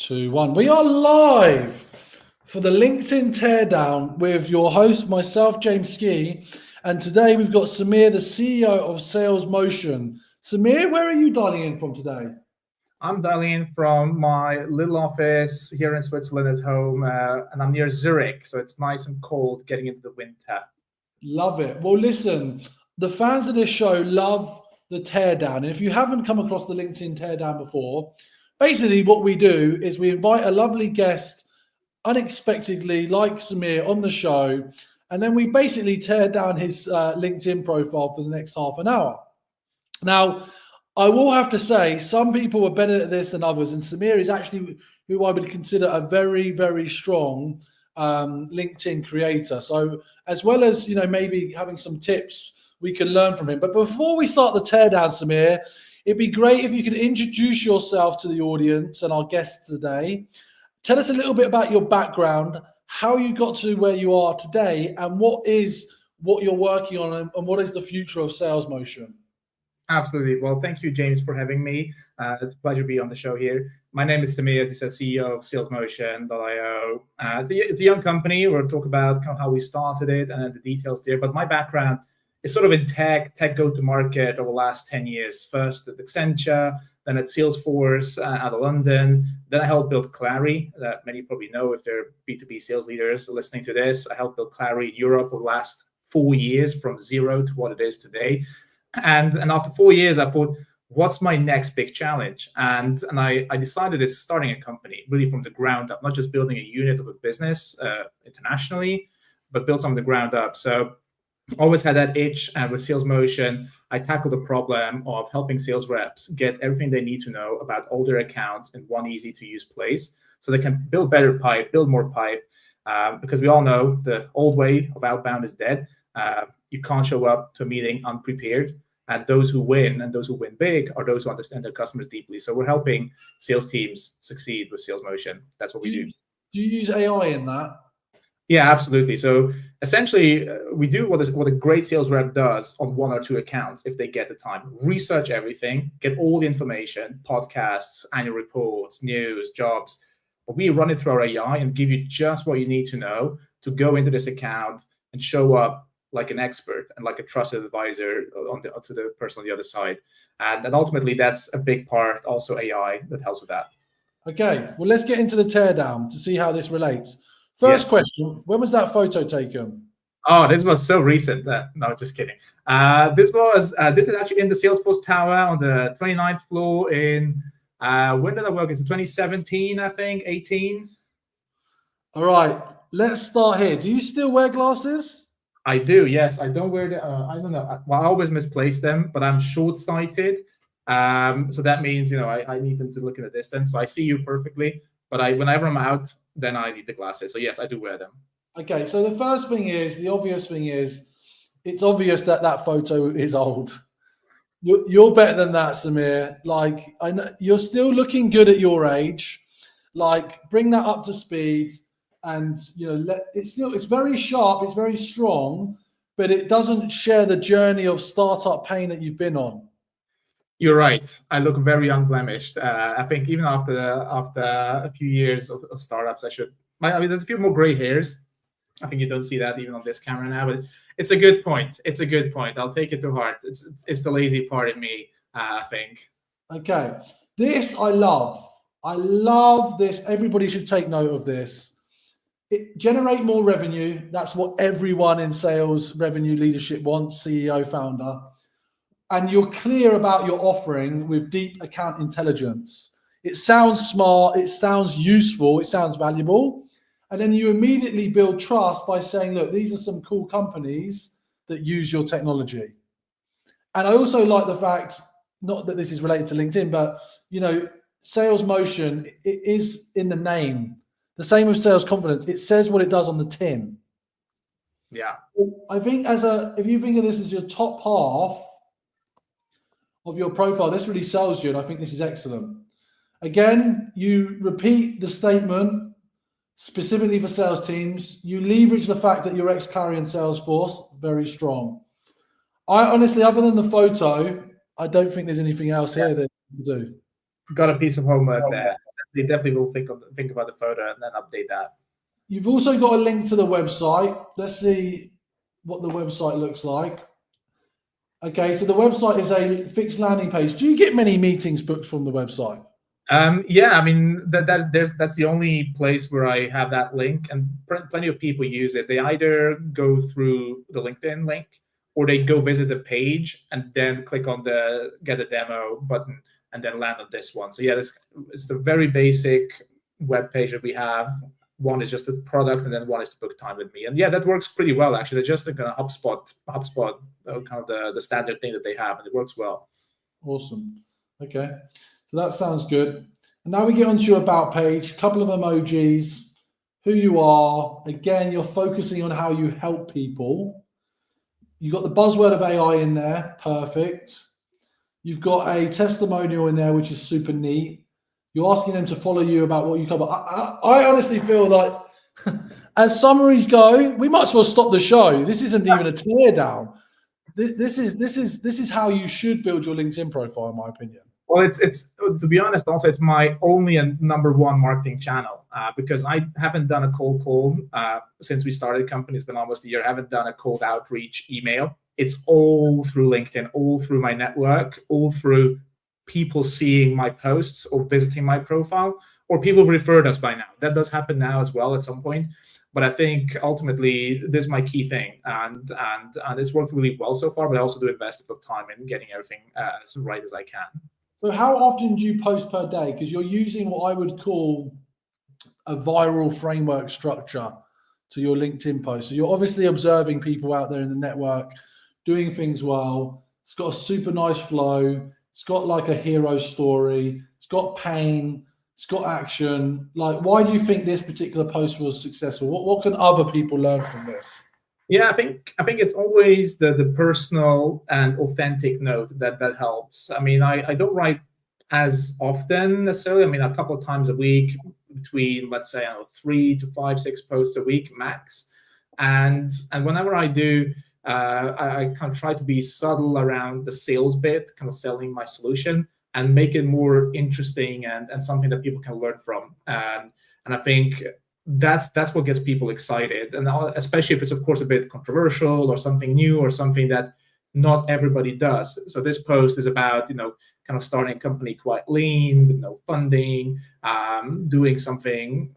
Two, one. We are live for the LinkedIn Teardown with your host, myself, James Ski. And today we've got Semir, the CEO of Sales Motion. Semir, where are you dialing in from today? I'm dialing in from my little office here in Switzerland at home, and I'm near Zurich, so it's nice and cold getting into the winter. Love it. Well, listen, the fans of this show love the Teardown. And if you haven't come across the LinkedIn Teardown before, basically what we do is we invite a lovely guest unexpectedly, like Semir, on the show, and then we basically tear down his LinkedIn profile for the next half an hour. Now, I will have to say, some people are better at this than others, and Semir is actually who I would consider a very, very strong LinkedIn creator. So as well as, maybe having some tips we can learn from him. But before we start the teardown, Semir, it'd be great if you could introduce yourself to the audience and our guests today. Tell us a little bit about your background, how you got to where you are today, and what you're working on, and what is the future of Sales Motion. Absolutely. Well, thank you, James, for having me. It's a pleasure to be on the show here. My name is Semir, as you said, CEO of SalesMotion.io. It's a young company. We'll talk about how we started it and the details there. But my background is sort of in tech go-to-market over the last 10 years. First at Accenture, then at Salesforce out of London. Then I helped build Clary, that many probably know if they're B2B sales leaders listening to this. I helped build Clary in Europe over the last 4 years from zero to what it is today. And after 4 years, I thought, what's my next big challenge? And I decided it's starting a company really from the ground up, not just building a unit of a business internationally, but build from the ground up. So always had that itch, and with Sales Motion, I tackled the problem of helping sales reps get everything they need to know about all their accounts in one easy-to-use place, so they can build better pipe, build more pipe, because we all know the old way of outbound is dead. You can't show up to a meeting unprepared, and those who win and those who win big are those who understand their customers deeply. So we're helping sales teams succeed with Sales Motion. That's what we do. Do you use AI in that? Yeah, absolutely. So essentially, we do what a great sales rep does on one or two accounts if they get the time. Research everything, get all the information, podcasts, annual reports, news, jobs. But we run it through our AI and give you just what you need to know to go into this account and show up like an expert and like a trusted advisor to the person on the other side. And ultimately, that's a big part, also AI, that helps with that. Okay, well, let's get into the teardown to see how this relates. First question, when was that photo taken? Oh, this was so recent. No, just kidding. This is actually in the Salesforce Tower on the 29th floor in, when did I work? It's 2017, I think, 18. All right, let's start here. Do you still wear glasses? I do, yes. I don't wear I don't know. Well, I always misplace them, but I'm short-sighted. So that means, I need them to look in the distance. So I see you perfectly, but whenever I'm out, then I need the glasses. So yes, I do wear them. Okay, so the first thing is, the obvious thing is, it's obvious that photo is old. You're better than that, Semir. Like, I know you're still looking good at your age. Like, bring that up to speed, and it's very sharp, it's very strong, but it doesn't share the journey of startup pain that you've been on. You're right. I look very unblemished. I think even after a few years of startups, there's a few more gray hairs. I think you don't see that even on this camera now, but it's a good point. It's a good point. I'll take it to heart. It's the lazy part in me, I think. Okay. This I love. I love this. Everybody should take note of this. Generate more revenue. That's what everyone in sales revenue leadership wants, CEO, founder. And you're clear about your offering with deep account intelligence. It sounds smart, it sounds useful, it sounds valuable. And then you immediately build trust by saying, look, these are some cool companies that use your technology. And I also like the fact, not that this is related to LinkedIn, but, Sales Motion, it is in the name. The same with Sales Confidence. It says what it does on the tin. Yeah. I think if you think of this as your top half of your profile, this really sells you, and I think this is excellent. Again, you repeat the statement specifically for sales teams. You leverage the fact that you're ex-Clary and Salesforce, very strong. I honestly, other than the photo, I don't think there's anything else here that you do. Got a piece of homework there. definitely will think about the photo and then update that. You've also got a link to the website. Let's see what the website looks like. Okay, so the website is a fixed landing page. Do you get many meetings booked from the website? Yeah, I mean that's the only place where I have that link, and plenty of people use it. They either go through the LinkedIn link, or they go visit the page and then click on the get a demo button and then land on this one. So yeah, it's the very basic web page that we have. One is just the product, and then one is to book time with me. And yeah, that works pretty well actually. They're just kind of HubSpot, kind of the standard thing that they have, and it works well. Awesome. Okay, so that sounds good. And now we get onto your about page. Couple of emojis, who you are. Again, you're focusing on how you help people. You've got the buzzword of AI in there. Perfect. You've got a testimonial in there, which is super neat. You're asking them to follow you about what you cover. I honestly feel like, as summaries go, we might as well stop the show. This isn't even a tear down. This is how you should build your LinkedIn profile, in my opinion. Well, it's to be honest, also it's my only and number one marketing channel because I haven't done a cold call since we started the company. It's been almost a year. I haven't done a cold outreach email. It's all through LinkedIn, all through my network, all through people seeing my posts or visiting my profile, or people have referred us by now. That does happen now as well at some point. But I think ultimately this is my key thing, and it's worked really well so far. But I also do invest a bit of time in getting everything as right as I can. So how often do you post per day? Because you're using what I would call a viral framework structure to your LinkedIn post. So you're obviously observing people out there in the network doing things well. It's got a super nice flow. It's got like a hero story. It's got pain. It's got action. Like, why do you think this particular post was successful? What can other people learn from this? Yeah, I think it's always the personal and authentic note that helps. I mean, I don't write as often necessarily. I mean, a couple of times a week, between let's say 3 to 5, 6 posts a week max. And whenever I do, I kind of try to be subtle around the sales bit, kind of selling my solution, and make it more interesting and something that people can learn from. And I think that's what gets people excited, and especially if it's of course a bit controversial or something new or something that not everybody does. So this post is about kind of starting a company quite lean with no funding, doing something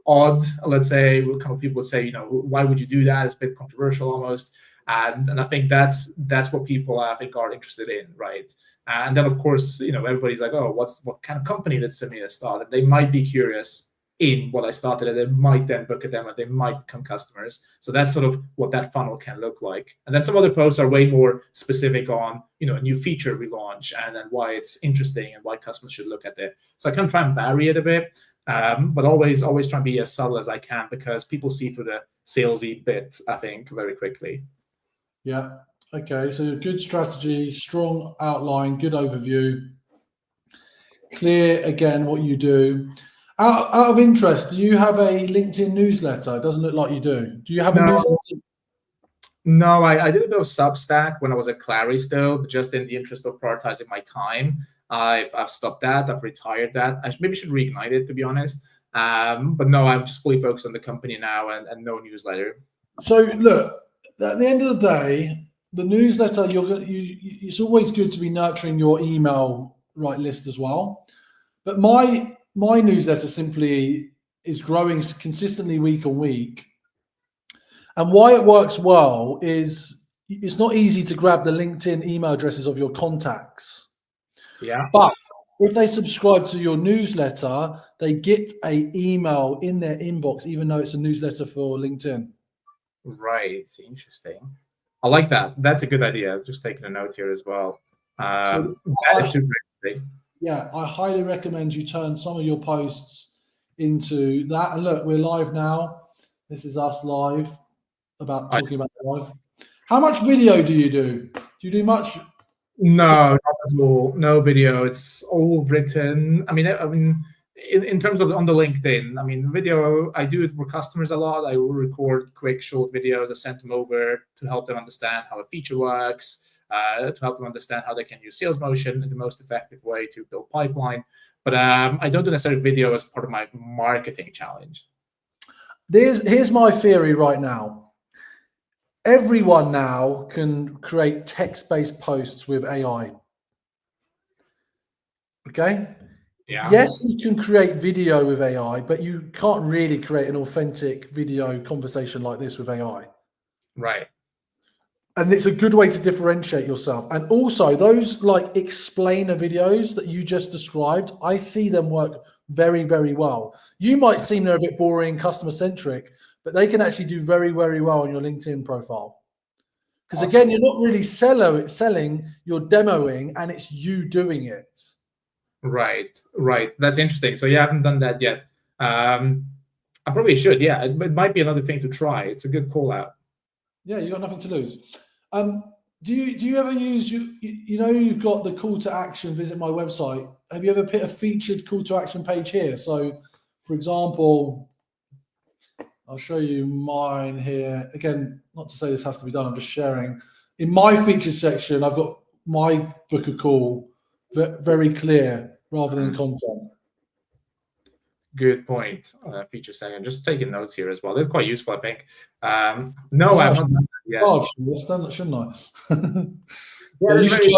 odd. Let's say kind of people would say, why would you do that? It's a bit controversial almost, and I think that's what people I think are interested in, right? And then of course everybody's like, oh, what kind of company did Semir start? And they might be curious in what I started, and they might then book a demo, they might become customers. So that's sort of what that funnel can look like. And then some other posts are way more specific on a new feature we launch and why it's interesting and why customers should look at it. So I can try and vary it a bit, but always try and be as subtle as I can, because people see through the salesy bit, I think, very quickly. Yeah. Okay. So good strategy, strong outline, good overview, clear again what you do. Out of interest, do you have a LinkedIn newsletter? It doesn't look like you do. Do you have a newsletter? No, I did a bit of Substack when I was at Clary still, but just in the interest of prioritizing my time, I've stopped that. I've retired that. I maybe should reignite it, to be honest. But no, I'm just fully focused on the company now and no newsletter. So look, at the end of the day, the newsletter, it's always good to be nurturing your email list as well. But my newsletter simply is growing consistently week on week. And why it works well is it's not easy to grab the LinkedIn email addresses of your contacts. Yeah. But if they subscribe to your newsletter, they get an email in their inbox, even though it's a newsletter for LinkedIn. Right. Interesting. I like that. That's a good idea. Just taking a note here as well. That is super interesting. Yeah, I highly recommend you turn some of your posts into that. And look, we're live now. This is us live about talking about live. How much video do you do? Do you do much? No, not at all. No video. It's all written. I mean, in terms of on the LinkedIn, I mean, video, I do it for customers a lot. I will record quick, short videos. I send them over to help them understand how a feature works, to help them understand how they can use sales motion in the most effective way to build pipeline. but I don't do necessarily video as part of my marketing challenge. Here's my theory right now. Everyone now can create text-based posts with AI. Okay? Yeah. Yes, you can create video with AI, but you can't really create an authentic video conversation like this with AI. Right. And it's a good way to differentiate yourself. And also those like explainer videos that you just described, I see them work very, very well. You might seem they're a bit boring, customer centric, but they can actually do very, very well on your LinkedIn profile. Because Awesome. again, you're not really selling, you're demoing, and it's you doing it. Right. That's interesting. So you haven't done that yet. I probably should. Yeah, it might be another thing to try. It's a good call out. Yeah, you got nothing to lose. Do you ever use you know you've got the call to action, visit my website. Have you ever put a featured call to action page here? So for example, I'll show you mine here. Again, not to say this has to be done, I'm just sharing. In my featured section, I've got my book a call very clear rather than content. Good point. Feature second. Just taking notes here as well. It's quite useful, I think. No, I've not done that yet. Oh, shouldn't I? Yeah, you should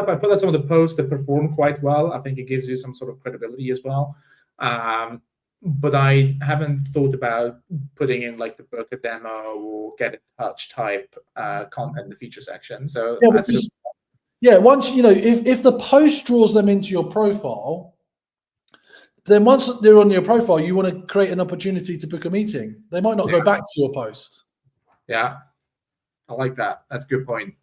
I put out some of the posts that perform quite well. I think it gives you some sort of credibility as well. But I haven't thought about putting in like the book a demo or get in touch type content in the feature section. So yeah, once you know, if the post draws them into your profile, then once they're on your profile, you want to create an opportunity to book a meeting. They might not go back to your post. Yeah, I like that. That's a good point.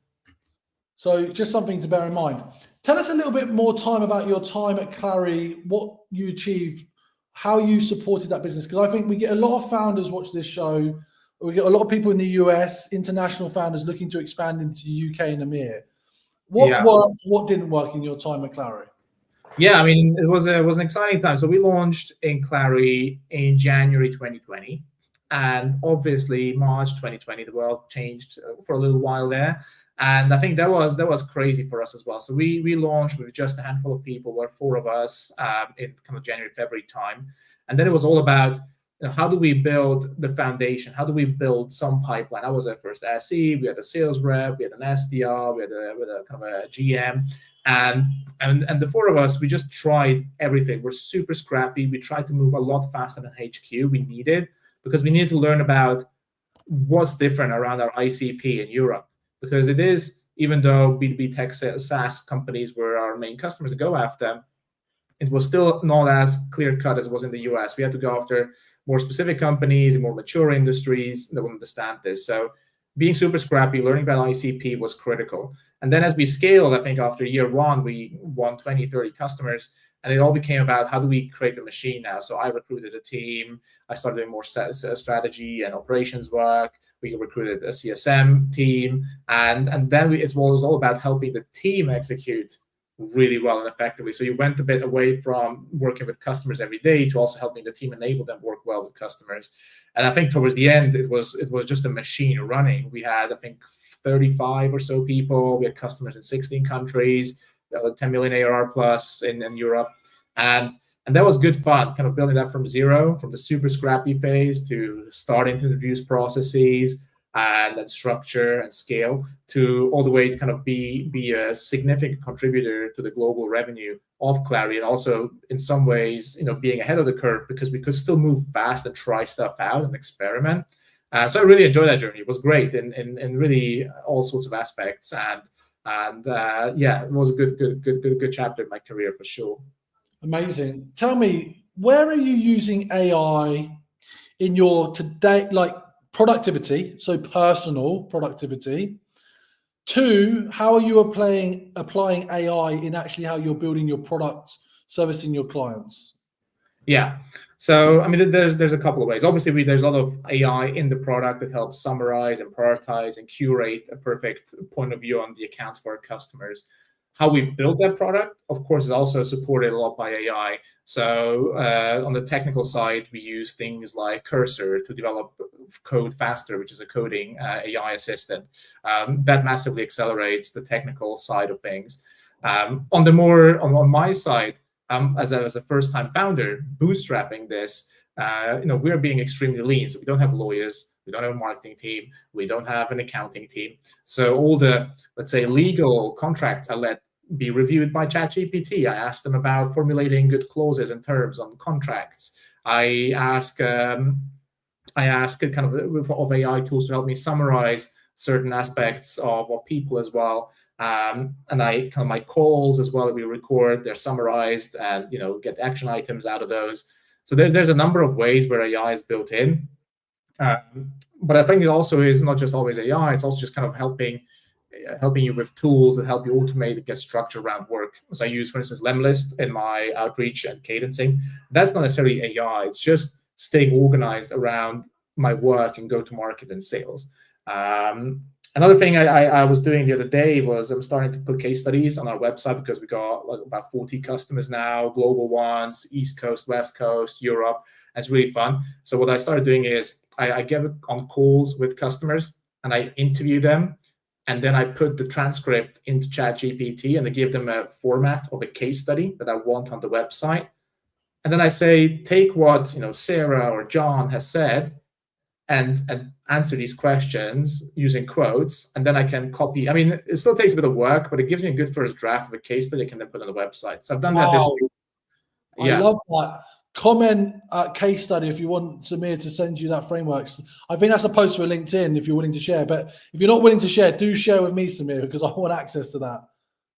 So just something to bear in mind. Tell us a little bit more about your time at Clary, what you achieved, how you supported that business. Because I think we get a lot of founders watch this show. We get a lot of people in the US, international founders looking to expand into the UK and EMEA. What worked, what didn't work in your time at Clary? Yeah, I mean, it was an exciting time. So we launched in Clary in January 2020. And obviously, March 2020, the world changed for a little while there. And I think that was crazy for us as well. So we launched with just a handful of people, were 4 of us in kind of January, February time. And then it was all about how do we build the foundation? How do we build some pipeline? I was at first SE, we had a sales rep, we had an SDR, we had a kind of a GM. And the 4 of us, we just tried everything. We're super scrappy. We tried to move a lot faster than HQ we needed, because we needed to learn about what's different around our ICP in Europe. Because it is, even though B2B tech SaaS companies were our main customers to go after, it was still not as clear cut as it was in the US. We had to go after more specific companies, more mature industries that would understand this. So being super scrappy, learning about ICP was critical. And then as we scaled, I think after year 1, we won 20, 30 customers. And it all became about how do we create the machine now. So I recruited a team. I started doing more strategy and operations work. We recruited a CSM team. And then it was all about helping the team execute really well and effectively. So you went a bit away from working with customers every day to also helping the team enable them work well with customers. And I think towards the end, it was just a machine running. We had, I think, 35 or so people. We had customers in 16 countries, 10 million ARR plus in Europe. And that was good fun, kind of building that from zero, from the super scrappy phase to starting to introduce processes and then structure and scale, to all the way to kind of be a significant contributor to the global revenue of Clary, and also in some ways, being ahead of the curve, because we could still move fast and try stuff out and experiment. So I really enjoyed that journey. It was great in really all sorts of aspects, and yeah, it was a good chapter in my career for sure. Amazing. Tell me, where are you using AI in your today, like productivity, so personal productivity? 2, how are you applying AI in actually how you're building your product, servicing your clients? Yeah. So, I mean, there's a couple of ways. Obviously, there's a lot of AI in the product that helps summarize and prioritize and curate a perfect point of view on the accounts for our customers. How we build that product, of course, is also supported a lot by AI. So on the technical side, we use things like Cursor to develop code faster, which is a coding AI assistant. That massively accelerates the technical side of things. On my side, as a first-time founder, bootstrapping this, we're being extremely lean. So we don't have lawyers, we don't have a marketing team, we don't have an accounting team. So all the, let's say, legal contracts I let be reviewed by ChatGPT. I asked them about formulating good clauses and terms on contracts. I ask kind of AI tools to help me summarize certain aspects of people as well. And I kind of my calls as well that we record, they're summarized and get action items out of those. So there's a number of ways where AI is built in. But I think it also is not just always AI, it's also just kind of helping you with tools that help you automate and get structure around work. So I use, for instance, Lemlist in my outreach and cadencing. That's not necessarily AI, it's just staying organized around my work and go-to-market and sales. Another thing I was doing the other day was I'm starting to put case studies on our website because we got like about 40 customers now, global ones, East Coast, West Coast, Europe. It's really fun. So what I started doing is I get on calls with customers and I interview them. And then I put the transcript into ChatGPT and I give them a format of a case study that I want on the website. And then I say, take what Sarah or John has said and answer these questions using quotes. And then I can copy. I mean, it still takes a bit of work, but it gives me a good first draft of a case study I can then put on the website. So I've done that this week. Yeah. I love that. Comment case study if you want Semir to send you that framework. I think that's a post for LinkedIn if you're willing to share. But if you're not willing to share, do share with me, Semir, because I want access to that.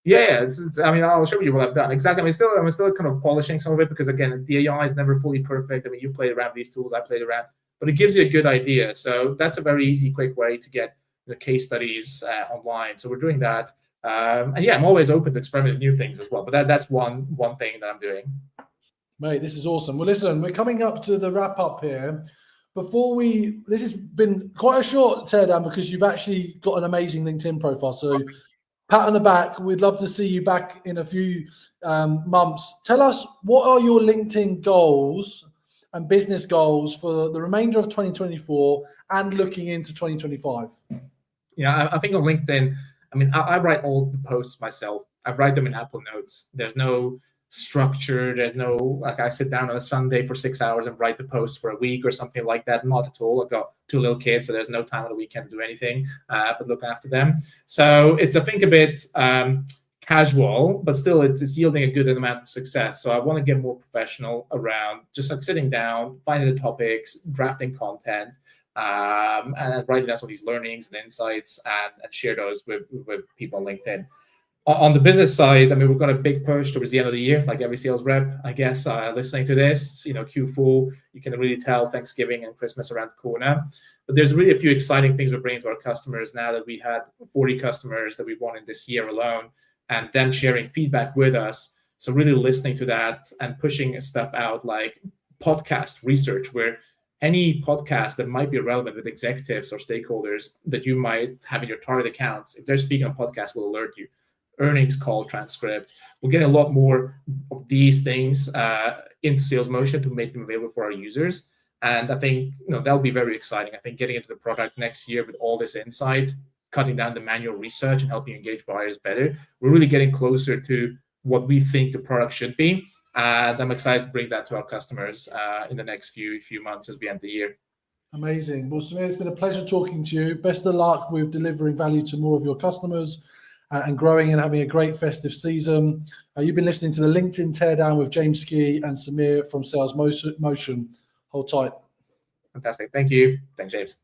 Yeah, I mean, I'll show you what I've done. Exactly. I'm still kind of polishing some of it because, again, the AI is never fully perfect. I mean, you played around with these tools, I played around, but it gives you a good idea. So that's a very easy, quick way to get the case studies online. So we're doing that. And yeah, I'm always open to experiment with new things as well. But that's one thing that I'm doing. Mate, this is awesome. Well, listen, we're coming up to the wrap up here. This has been quite a short teardown because you've actually got an amazing LinkedIn profile. So pat on the back. We'd love to see you back in a few months. Tell us, what are your LinkedIn goals and business goals for the remainder of 2024 and looking into 2025? Yeah, I think on LinkedIn, I mean, I write all the posts myself. I write them in Apple Notes. There's no structure. There's no, like, I sit down on a Sunday for 6 hours and write the post for a week or something like that. Not at all. I've got 2 little kids, so there's no time on the weekend to do anything but look after them. So it's, I think, a bit casual, but still it's yielding a good amount of success. So I want to get more professional around just like sitting down, finding the topics, drafting content, and writing down some of these learnings and insights and share those with people on LinkedIn. On the business side, I mean, we've got a big push towards the end of the year, like every sales rep, I guess, listening to this, Q4, you can really tell Thanksgiving and Christmas around the corner. But there's really a few exciting things we're bringing to our customers now that we had 40 customers that we won in this year alone, and them sharing feedback with us. So really listening to that and pushing stuff out like podcast research, where any podcast that might be relevant with executives or stakeholders that you might have in your target accounts, if they're speaking on podcasts, will alert you. Earnings call transcript. We're getting a lot more of these things into Sales Motion to make them available for our users. And I think that'll be very exciting. I think getting into the product next year with all this insight, cutting down the manual research and helping engage buyers better, we're really getting closer to what we think the product should be. And I'm excited to bring that to our customers in the next few months as we end the year. Amazing. Well, Semir, it's been a pleasure talking to you. Best of luck with delivering value to more of your customers and growing and having a great festive season. You've been listening to the LinkedIn Teardown with James Ski and Semir from Sales Motion. Hold tight. Fantastic. Thank you. Thanks, James.